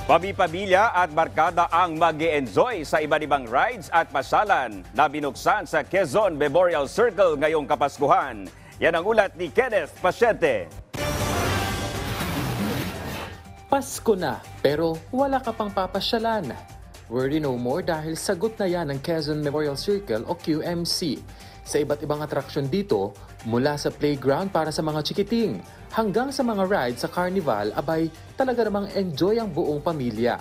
Pamilya at barkada ang mag-e-enjoy sa iba't ibang rides at pasyalan na binuksan sa Quezon Memorial Circle ngayong Kapaskuhan. Yan ang ulat ni Kenneth Pasyente. Pasko na, pero wala ka pang papasyalan. Worry no more dahil sagot na yan ng Quezon Memorial Circle o QMC. Sa iba't ibang atraksyon dito, mula sa playground para sa mga chikiting hanggang sa mga rides sa carnival, abay talaga namang enjoy ang buong pamilya.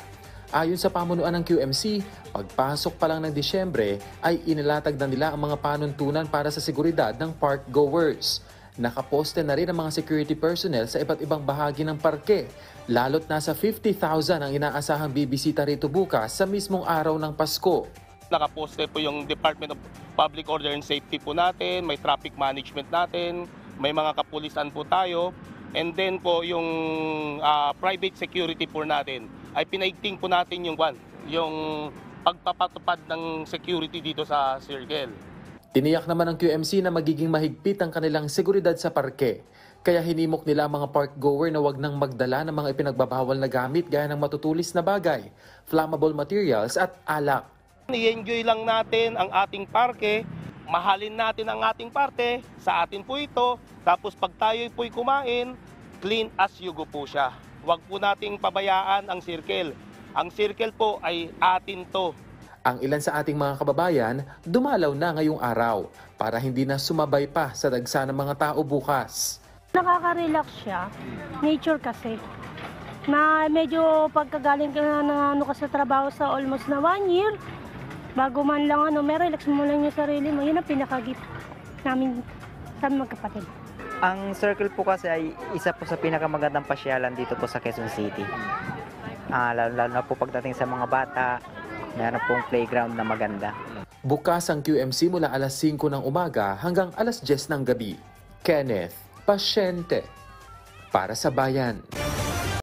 Ayon sa pamunuan ng QMC, pagpasok pa lang ng Disyembre ay inilatag na nila ang mga panuntunan para sa seguridad ng park goers. Nakaposte na rin ang mga security personnel sa iba't ibang bahagi ng parke, lalo't nasa 50,000 ang inaasahang bibisita rito bukas sa mismong araw ng Pasko. Nakaposte po yung Department of Public Order and Safety po natin, may traffic management natin, may mga kapulisan po tayo, and then po yung private security po natin ay pinaigting po natin yung pagpapatupad ng security dito sa circle. Tiniyak naman ng QMC na magiging mahigpit ang kanilang seguridad sa parke. Kaya hinimok nila ang mga park goer na wag nang magdala ng mga ipinagbabawal na gamit gaya ng matutulis na bagay, flammable materials at alak. I-enjoy lang natin ang ating parke, mahalin natin ang ating parte, sa atin po ito, tapos pag tayo po'y kumain, clean as you go po siya. Huwag po nating pabayaan ang circle. Ang circle po ay atin to. Ang ilan sa ating mga kababayan dumalaw na ngayong araw para hindi na sumabay pa sa dagsa ng mga tao bukas. Nakaka-relax siya. Nature kasi. Na medyo pagkagaling ka na ka sa trabaho sa almost na 1 year, bago man lang may relax mo lang yung sarili mo. Yun ang pinaka-gift namin sa magkapatid. Ang circle po kasi ay isa po sa pinakamagandang pasyalan dito po sa Quezon City. Lalo na po pagdating sa mga bata, meron pong playground na maganda. Bukas ang QMC mula alas 5 ng umaga hanggang alas 10 ng gabi. Kenneth Pasyente para sa Bayan.